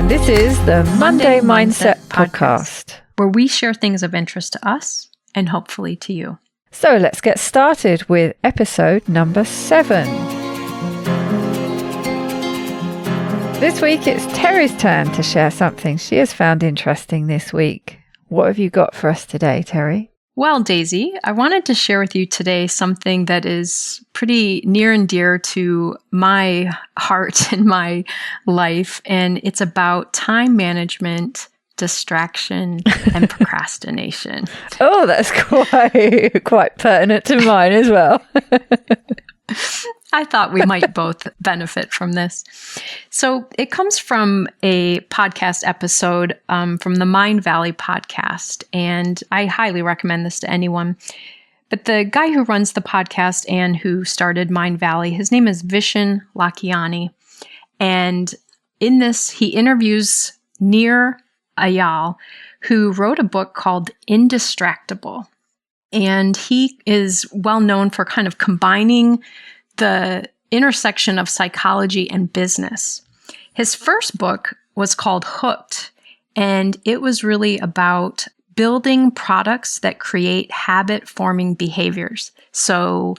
and this is the Monday Mindset Podcast, where we share things of interest to us and hopefully to you. So let's get started with episode number 7. This week it's Terri's turn to share something she has found interesting this week. What have you got for us today, Terri? Well, Daisy, I wanted to share with you today something that is pretty near and dear to my heart and my life, and it's about time management, distraction, and procrastination. Oh, that's quite pertinent to mine as well. I thought we might both benefit from this. So it comes from a podcast episode from the Mindvalley podcast, and I highly recommend this to anyone. But the guy who runs the podcast and who started Mindvalley, his name is Vishen Lakhiani. And in this, he interviews Nir Eyal, who wrote a book called Indistractable. And he is well known for kind of combining the intersection of psychology and business. His first book was called Hooked, and it was really about building products that create habit-forming behaviors. So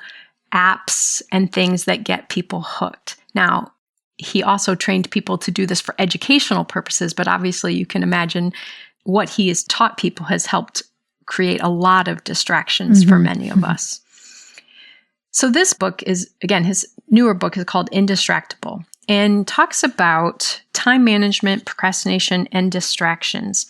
apps and things that get people hooked. Now, he also trained people to do this for educational purposes, but obviously you can imagine what he has taught people has helped create a lot of distractions for many of us. So this book is, again, his newer book is called Indistractable and talks about time management, procrastination, and distractions.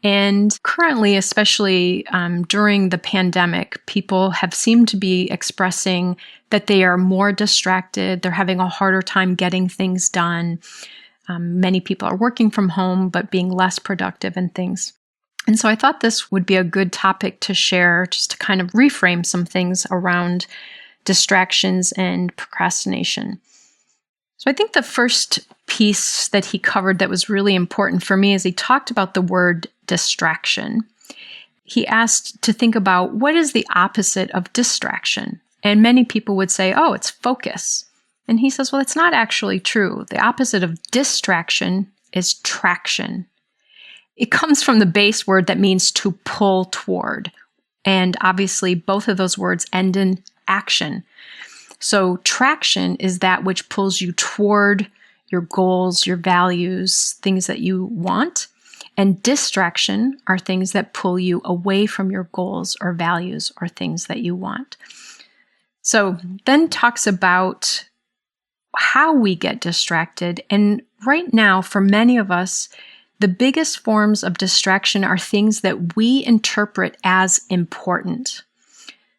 And currently, especially during the pandemic, people have seemed to be expressing that they are more distracted. They're having a harder time getting things done. Many people are working from home, but being less productive and things. And so I thought this would be a good topic to share, just to kind of reframe some things around distractions and procrastination. So I think the first piece that he covered that was really important for me is he talked about the word distraction. He asked to think about what is the opposite of distraction. And many people would say, oh, it's focus. And he says, well, it's not actually true. The opposite of distraction is traction. It comes from the base word that means to pull toward. And obviously, both of those words end in action. So traction is that which pulls you toward your goals, your values, things that you want. And distraction are things that pull you away from your goals or values or things that you want. So then talks about how we get distracted. And right now, for many of us, the biggest forms of distraction are things that we interpret as important.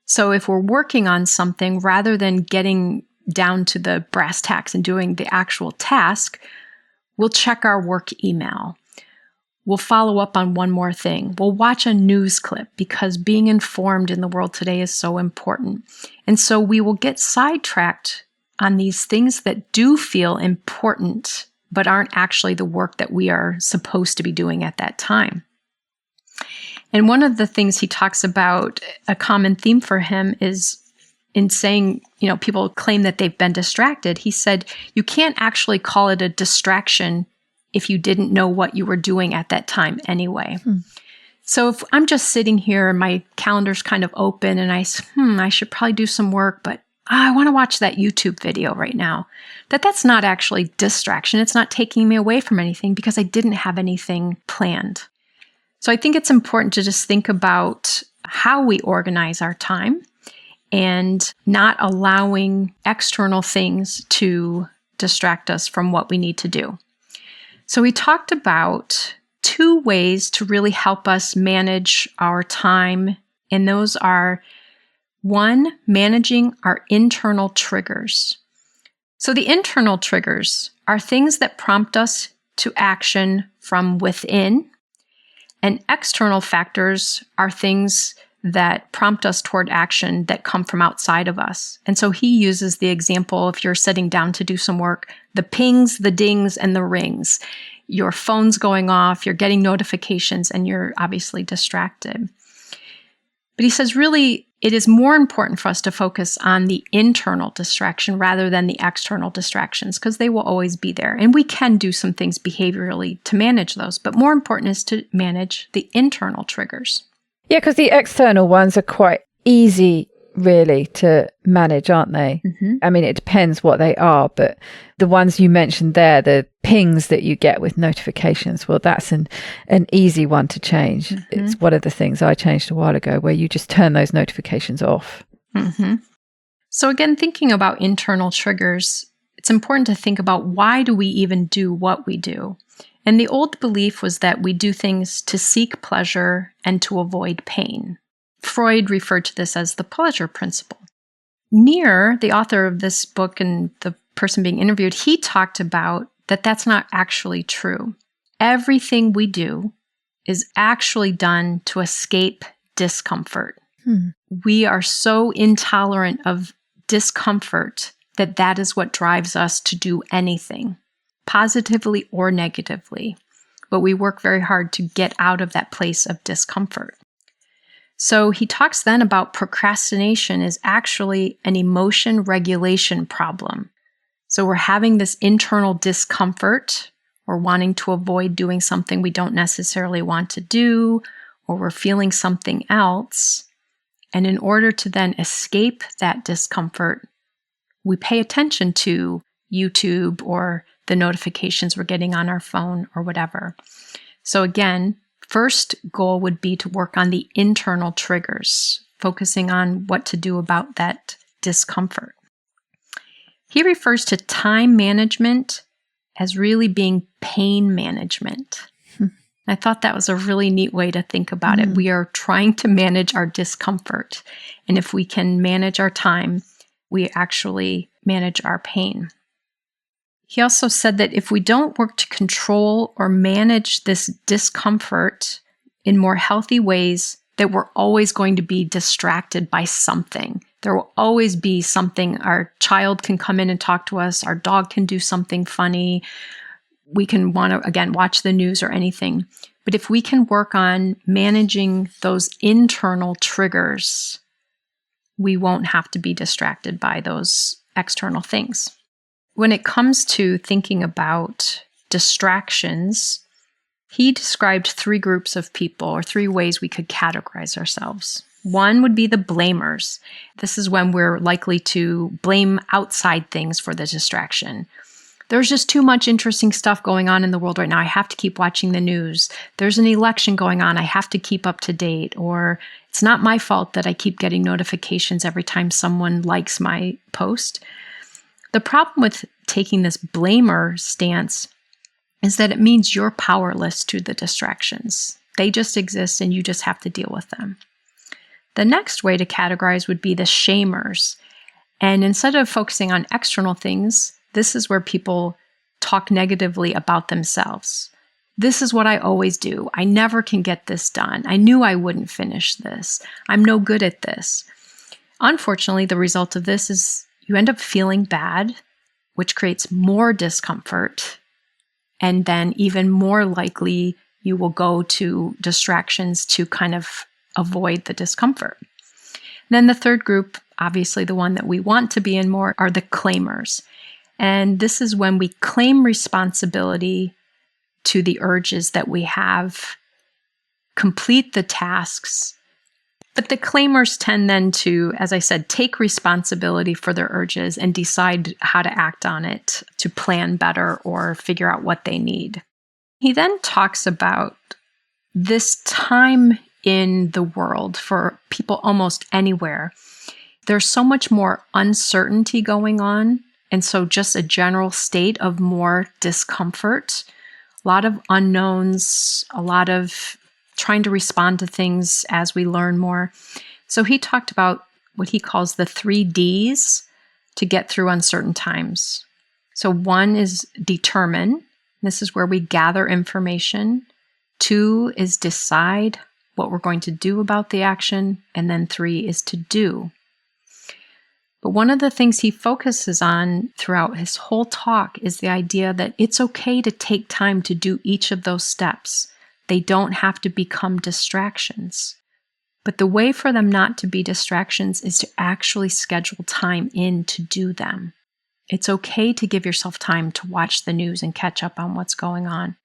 So if we're working on something, rather than getting down to the brass tacks and doing the actual task, we'll check our work email. We'll follow up on one more thing. We'll watch a news clip because being informed in the world today is so important. And so we will get sidetracked on these things that do feel important, but aren't actually the work that we are supposed to be doing at that time. And one of the things he talks about, a common theme for him is in saying, people claim that they've been distracted. He said, you can't actually call it a distraction if you didn't know what you were doing at that time anyway. So if I'm just sitting here and my calendar's kind of open and I should probably do some work, but I want to watch that YouTube video right now. That's not actually distraction. It's not taking me away from anything because I didn't have anything planned. So I think it's important to just think about how we organize our time and not allowing external things to distract us from what we need to do. So we talked about 2 ways to really help us manage our time, and those are 1, managing our internal triggers. So the internal triggers are things that prompt us to action from within, and external factors are things that prompt us toward action that come from outside of us. And so he uses the example, if you're sitting down to do some work, the pings, the dings, and the rings. Your phone's going off, you're getting notifications, and you're obviously distracted. But he says, really, it is more important for us to focus on the internal distraction rather than the external distractions, because they will always be there. And we can do some things behaviorally to manage those, but more important is to manage the internal triggers. Yeah, because the external ones are quite easy, really, to manage, aren't they? Mm-hmm. I mean, it depends what they are, but the ones you mentioned there, the pings that you get with notifications, well, that's an easy one to change. Mm-hmm. It's one of the things I changed a while ago, where you just turn those notifications off. Mm-hmm. So again, thinking about internal triggers, it's important to think about, why do we even do what we do? And the old belief was that we do things to seek pleasure and to avoid pain. Freud referred to this as the pleasure principle. Nir, the author of this book and the person being interviewed, he talked about that that's not actually true. Everything we do is actually done to escape discomfort. We are so intolerant of discomfort that that is what drives us to do anything, positively or negatively. But we work very hard to get out of that place of discomfort. So he talks then about procrastination is actually an emotion regulation problem. So we're having this internal discomfort, or wanting to avoid doing something we don't necessarily want to do, or we're feeling something else. And in order to then escape that discomfort, we pay attention to YouTube or the notifications we're getting on our phone or whatever. So again, first goal would be to work on the internal triggers, focusing on what to do about that discomfort. He refers to time management as really being pain management. I thought that was a really neat way to think about it. We are trying to manage our discomfort. And if we can manage our time, we actually manage our pain. He also said that if we don't work to control or manage this discomfort in more healthy ways, that we're always going to be distracted by something. There will always be something. Our child can come in and talk to us. Our dog can do something funny. We can want to, again, watch the news or anything. But if we can work on managing those internal triggers, we won't have to be distracted by those external things. When it comes to thinking about distractions, he described 3 groups of people, or 3 ways we could categorize ourselves. One would be the blamers. This is when we're likely to blame outside things for the distraction. There's just too much interesting stuff going on in the world right now. I have to keep watching the news. There's an election going on. I have to keep up to date. Or it's not my fault that I keep getting notifications every time someone likes my post. The problem with taking this blamer stance is that it means you're powerless to the distractions. They just exist and you just have to deal with them. The next way to categorize would be the shamers. And instead of focusing on external things, this is where people talk negatively about themselves. This is what I always do. I never can get this done. I knew I wouldn't finish this. I'm no good at this. Unfortunately, the result of this is you end up feeling bad, which creates more discomfort. And then even more likely, you will go to distractions to kind of avoid the discomfort. Then the third group, obviously the one that we want to be in more, are the claimers. And this is when we claim responsibility to the urges that we have, complete the tasks. But the claimers tend then to, as I said, take responsibility for their urges and decide how to act on it, to plan better or figure out what they need. He then talks about this time in the world for people almost anywhere. There's so much more uncertainty going on. And so just a general state of more discomfort, a lot of unknowns, a lot of trying to respond to things as we learn more. So he talked about what he calls the 3 Ds to get through uncertain times. So 1 is determine. This is where we gather information. 2 is decide what we're going to do about the action. And then 3 is to do. But one of the things he focuses on throughout his whole talk is the idea that it's okay to take time to do each of those steps. They don't have to become distractions. But the way for them not to be distractions is to actually schedule time in to do them. It's okay to give yourself time to watch the news and catch up on what's going on.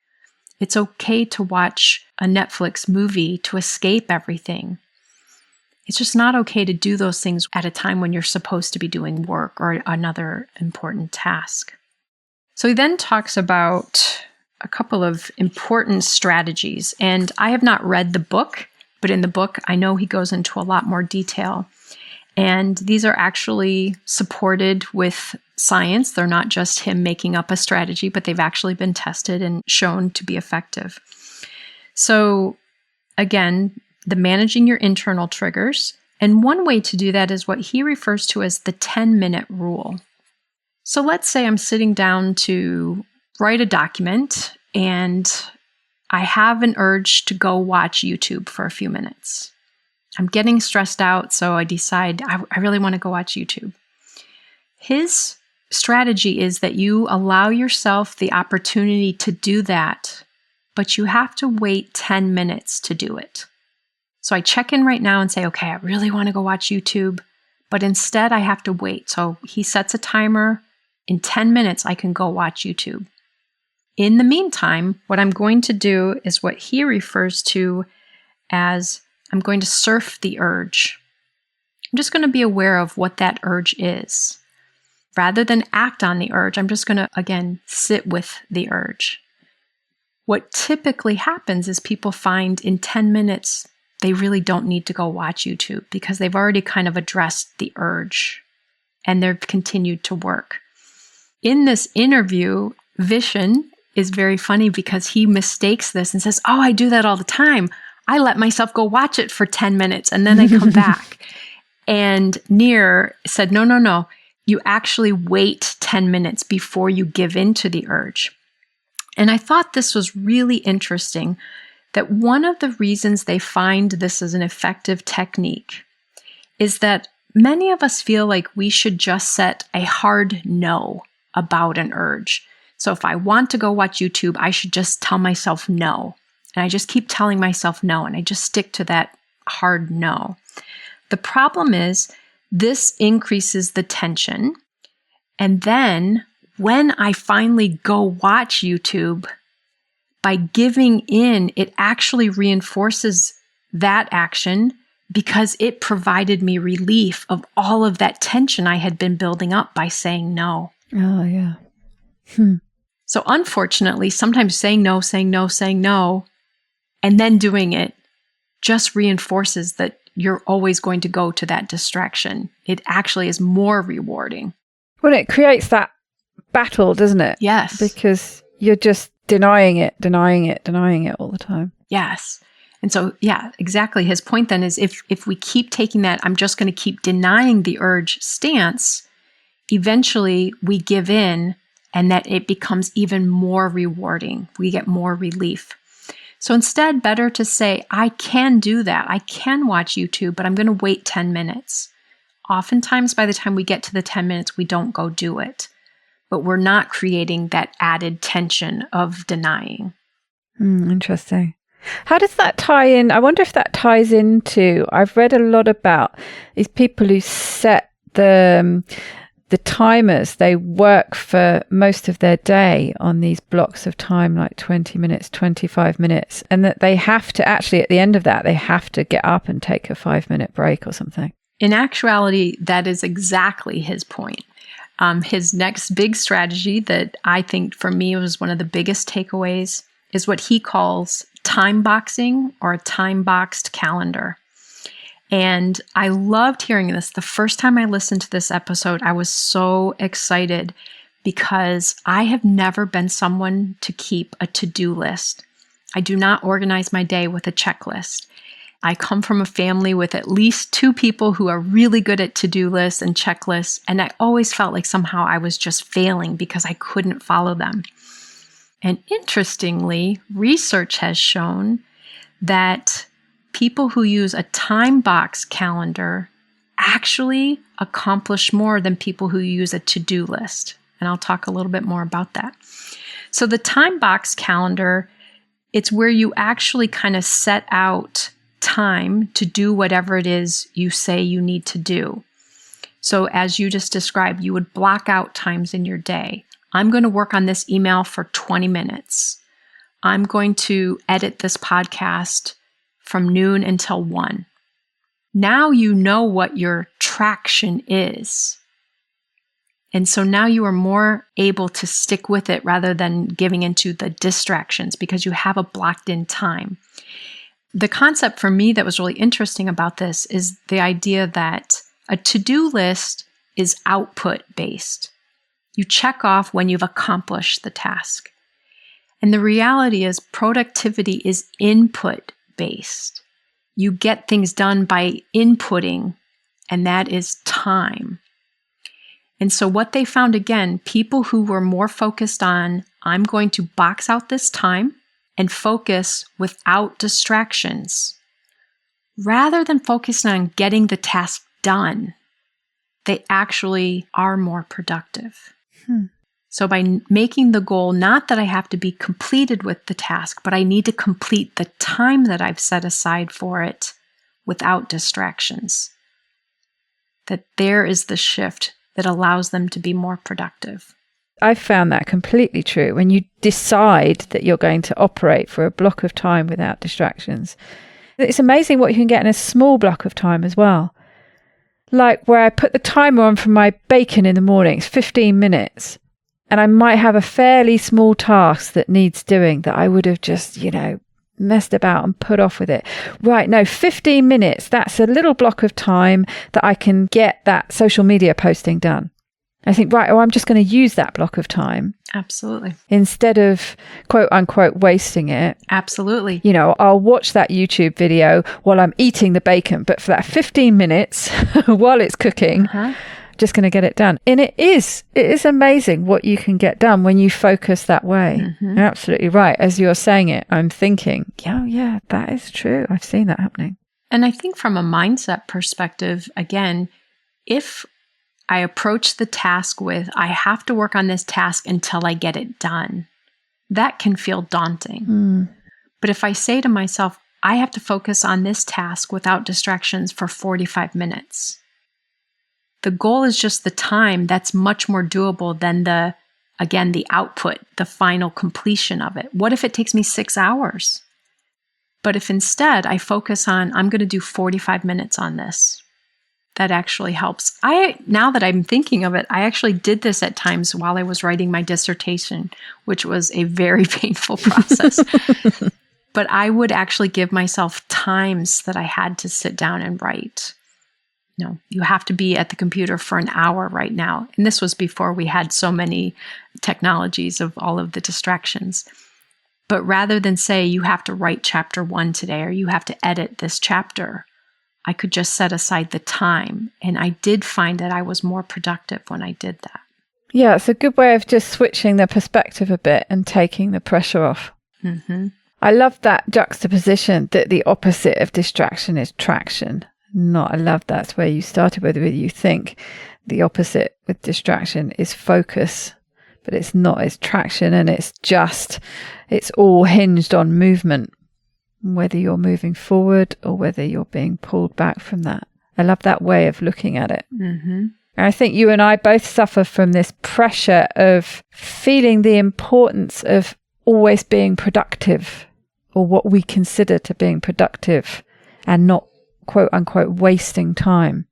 It's okay to watch a Netflix movie to escape everything. It's just not okay to do those things at a time when you're supposed to be doing work or another important task. So he then talks about a couple of important strategies. And I have not read the book, but in the book, I know he goes into a lot more detail. And these are actually supported with science. They're not just him making up a strategy, but they've actually been tested and shown to be effective. So again, the managing your internal triggers. And one way to do that is what he refers to as the 10-minute rule. So let's say I'm sitting down to write a document and I have an urge to go watch YouTube for a few minutes. I'm getting stressed out, so I decide I really want to go watch YouTube. His strategy is that you allow yourself the opportunity to do that, but you have to wait 10 minutes to do it. So I check in right now and say, okay, I really want to go watch YouTube, but instead I have to wait. So he sets a timer. In 10 minutes, I can go watch YouTube. In the meantime, what I'm going to do is what he refers to as I'm going to surf the urge. I'm just going to be aware of what that urge is. Rather than act on the urge, I'm just going to, again, sit with the urge. What typically happens is people find in 10 minutes, they really don't need to go watch YouTube because they've already kind of addressed the urge and they've continued to work. In this interview, Vishen is very funny because he mistakes this and says, oh, I do that all the time. I let myself go watch it for 10 minutes and then I come back. And Nir said, no. You actually wait 10 minutes before you give in to the urge. And I thought this was really interesting that one of the reasons they find this as an effective technique is that many of us feel like we should just set a hard no about an urge. So if I want to go watch YouTube, I should just tell myself no. And I just keep telling myself no, and I just stick to that hard no. The problem is this increases the tension. And then when I finally go watch YouTube, by giving in, it actually reinforces that action because it provided me relief of all of that tension I had been building up by saying no. Oh, yeah. So unfortunately, sometimes saying no, and then doing it just reinforces that you're always going to go to that distraction. It actually is more rewarding. Well, it creates that battle, doesn't it? Yes. Because you're just denying it all the time. Yes. And so, yeah, exactly. His point then is if we keep taking that, I'm just going to keep denying the urge stance, eventually we give in and that it becomes even more rewarding. We get more relief. So instead, better to say, I can do that. I can watch YouTube, but I'm going to wait 10 minutes. Oftentimes, by the time we get to the 10 minutes, we don't go do it. But we're not creating that added tension of denying. Interesting. How does that tie in? I wonder if that ties into, I've read a lot about these people who set the timers. They work for most of their day on these blocks of time, like 20 minutes, 25 minutes, and that they have to actually, at the end of that, they have to get up and take a 5-minute break or something. In actuality, that is exactly his point. His next big strategy that I think for me was one of the biggest takeaways is what he calls time boxing or a time boxed calendar. And I loved hearing this. The first time I listened to this episode, I was so excited because I have never been someone to keep a to-do list. I do not organize my day with a checklist. I come from a family with at least 2 people who are really good at to-do lists and checklists, and I always felt like somehow I was just failing because I couldn't follow them. And interestingly, research has shown that people who use a time box calendar actually accomplish more than people who use a to-do list. And I'll talk a little bit more about that. So the time box calendar, it's where you actually kind of set out time to do whatever it is you say you need to do. So as you just described, you would block out times in your day. I'm going to work on this email for 20 minutes. I'm going to edit this podcast from noon until 1. Now you know what your traction is. And so now you are more able to stick with it rather than giving into the distractions because you have a blocked in time. The concept for me that was really interesting about this is the idea that a to-do list is output based. You check off when you've accomplished the task. And the reality is productivity is input based. You get things done by inputting, and that is time. And so what they found, again, people who were more focused on, I'm going to box out this time and focus without distractions, rather than focusing on getting the task done, they actually are more productive. So by making the goal, not that I have to be completed with the task, but I need to complete the time that I've set aside for it without distractions, that there is the shift that allows them to be more productive. I found that completely true. When you decide that you're going to operate for a block of time without distractions, it's amazing what you can get in a small block of time as well. Like where I put the timer on for my bacon in the morning, it's 15 minutes. And I might have a fairly small task that needs doing that I would have just, messed about and put off with it. Right, no, 15 minutes, that's a little block of time that I can get that social media posting done. I think, right, I'm just going to use that block of time. Absolutely. Instead of quote unquote wasting it. Absolutely. I'll watch that YouTube video while I'm eating the bacon, but for that 15 minutes while it's cooking, just going to get it done. And it is amazing what you can get done when you focus that way. You're absolutely right. As you're saying it, I'm thinking, yeah, that is true. I've seen that happening. And I think from a mindset perspective, again, if I approach the task with, I have to work on this task until I get it done, that can feel daunting. But if I say to myself, I have to focus on this task without distractions for 45 minutes, the goal is just the time. That's much more doable than the output, the final completion of it. What if it takes me 6 hours? But if instead I focus on, I'm going to do 45 minutes on this, that actually helps. Now that I'm thinking of it, I actually did this at times while I was writing my dissertation, which was a very painful process. But I would actually give myself times that I had to sit down and write. No, you have to be at the computer for an hour right now. And this was before we had so many technologies of all of the distractions. But rather than say you have to write chapter 1 today or you have to edit this chapter, I could just set aside the time. And I did find that I was more productive when I did that. Yeah, it's a good way of just switching the perspective a bit and taking the pressure off. I love that juxtaposition that the opposite of distraction is traction. I love that's where you started with you think the opposite with distraction is focus, but it's not, it's traction, and it's all hinged on movement, whether you're moving forward or whether you're being pulled back from that. I love that way of looking at it. And I think you and I both suffer from this pressure of feeling the importance of always being productive, or what we consider to being productive, and not quote unquote wasting time.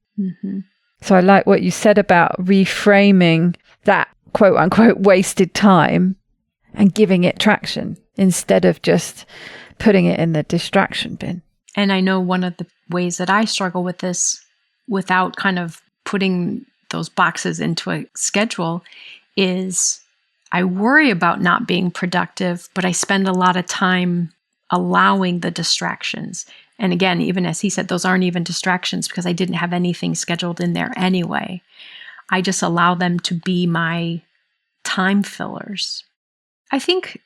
So I like what you said about reframing that quote unquote wasted time and giving it traction instead of just putting it in the distraction bin. And I know one of the ways that I struggle with this without kind of putting those boxes into a schedule is I worry about not being productive, but I spend a lot of time allowing the distractions. And again, even as he said, those aren't even distractions because I didn't have anything scheduled in there anyway. I just allow them to be my time fillers. I think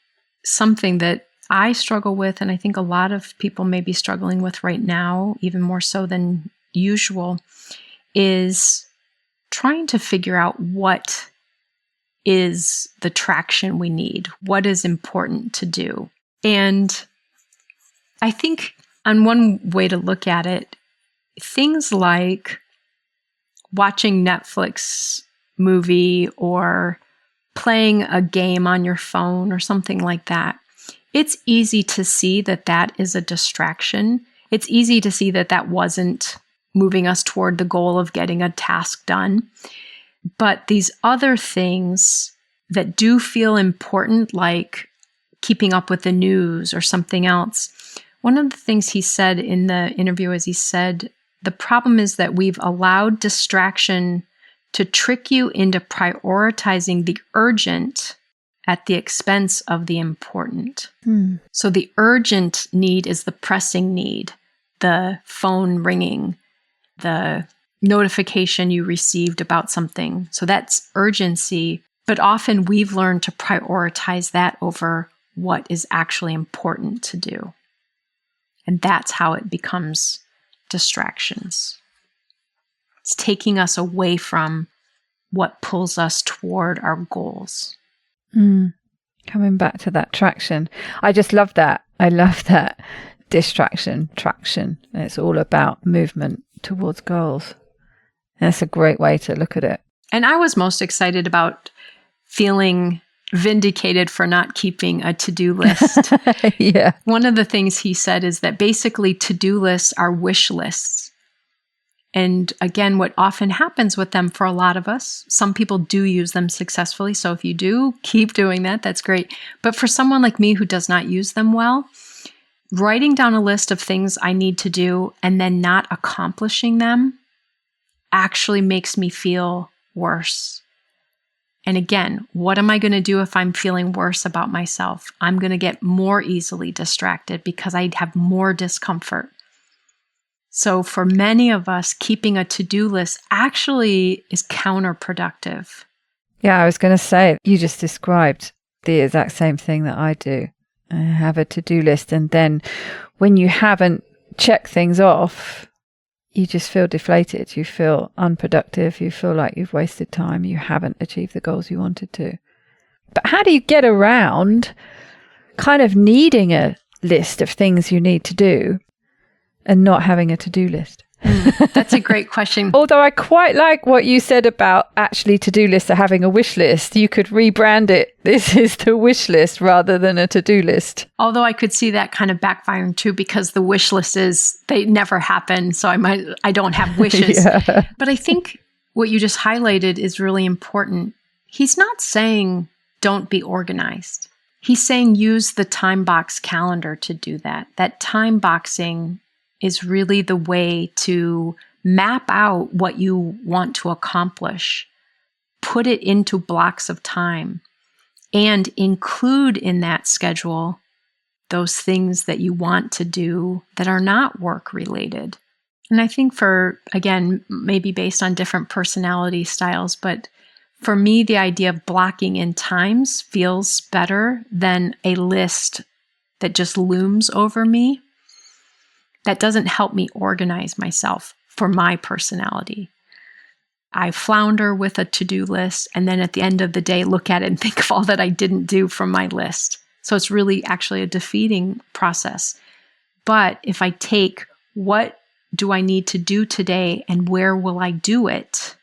something that I struggle with, and I think a lot of people may be struggling with right now, even more so than usual, is trying to figure out what is the traction we need, what is important to do. And I think On one way to look at it, things like watching Netflix movie or playing a game on your phone or something like that, it's easy to see that that is a distraction. It's easy to see that that wasn't moving us toward the goal of getting a task done. But these other things that do feel important, like keeping up with the news or something else, one of the things he said in the interview is he said, the problem is that we've allowed distraction to trick you into prioritizing the urgent at the expense of the important. So the urgent need is the pressing need, the phone ringing, the notification you received about something. So that's urgency. But often we've learned to prioritize that over what is actually important to do. And that's how it becomes distractions. It's taking us away from what pulls us toward our goals. Coming back to that traction. I just love that. I love that. Distraction, traction. It's all about movement towards goals. That's a great way to look at it. And I was most excited about feeling vindicated for not keeping a to-do list. Yeah. One of the things he said is that basically to-do lists are wish lists. And again, what often happens with them for a lot of us, some people do use them successfully. So if you do, keep doing that. That's great. But for someone like me who does not use them well, writing down a list of things I need to do and then not accomplishing them actually makes me feel worse. And again, what am I going to do if I'm feeling worse about myself? I'm going to get more easily distracted because I have more discomfort. So for many of us, keeping a to-do list actually is counterproductive. Yeah, I was going to say, you just described the exact same thing that I do. I have a to-do list, and then when you haven't checked things off, you just feel deflated. You feel unproductive. You feel like you've wasted time. You haven't achieved the goals you wanted to. But how do you get around kind of needing a list of things you need to do and not having a to-do list? That's a great question. Although I quite like what you said about actually to-do lists are having a wish list. You could rebrand it. This is the wish list rather than a to-do list. Although I could see that kind of backfiring too, because the wish list is, they never happen. So I don't have wishes. Yeah. But I think what you just highlighted is really important. He's not saying don't be organized. He's saying use the time box calendar to do that. That time boxing is really the way to map out what you want to accomplish, put it into blocks of time, and include in that schedule those things that you want to do that are not work related. And I think for, again, maybe based on different personality styles, but for me, the idea of blocking in times feels better than a list that just looms over me. That doesn't help me organize myself for my personality. I flounder with a to-do list, and then at the end of the day, look at it and think of all that I didn't do from my list. So it's really actually a defeating process. But if I take what do I need to do today and where will I do it,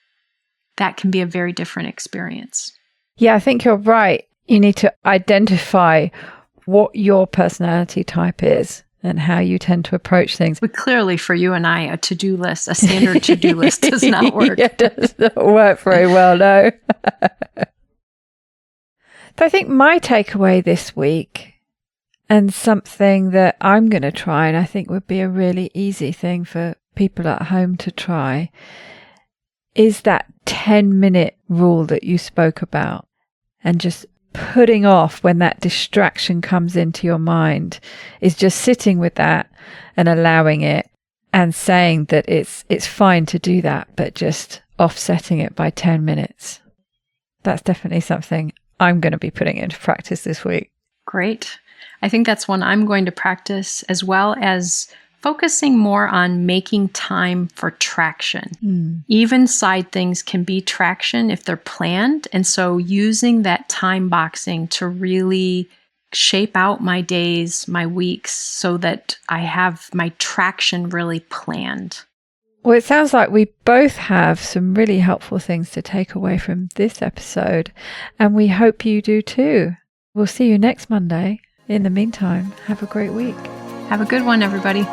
that can be a very different experience. Yeah, I think you're right. You need to identify what your personality type is and how you tend to approach things. But clearly for you and I, a to-do list, a standard to-do list does not work. It does not work very well, no. So I think my takeaway this week, and something that I'm going to try, and I think would be a really easy thing for people at home to try, is that 10-minute rule that you spoke about, and just putting off when that distraction comes into your mind, is just sitting with that and allowing it and saying that it's fine to do that, but just offsetting it by 10 minutes. That's definitely something I'm going to be putting into practice this week. Great. I think that's one I'm going to practice, as well as focusing more on making time for traction. Even side things can be traction if they're planned. And so using that time boxing to really shape out my days, my weeks, so that I have my traction really planned. Well, it sounds like we both have some really helpful things to take away from this episode, and we hope you do too. We'll see you next Monday. In the meantime, have a great week. Have a good one, everybody.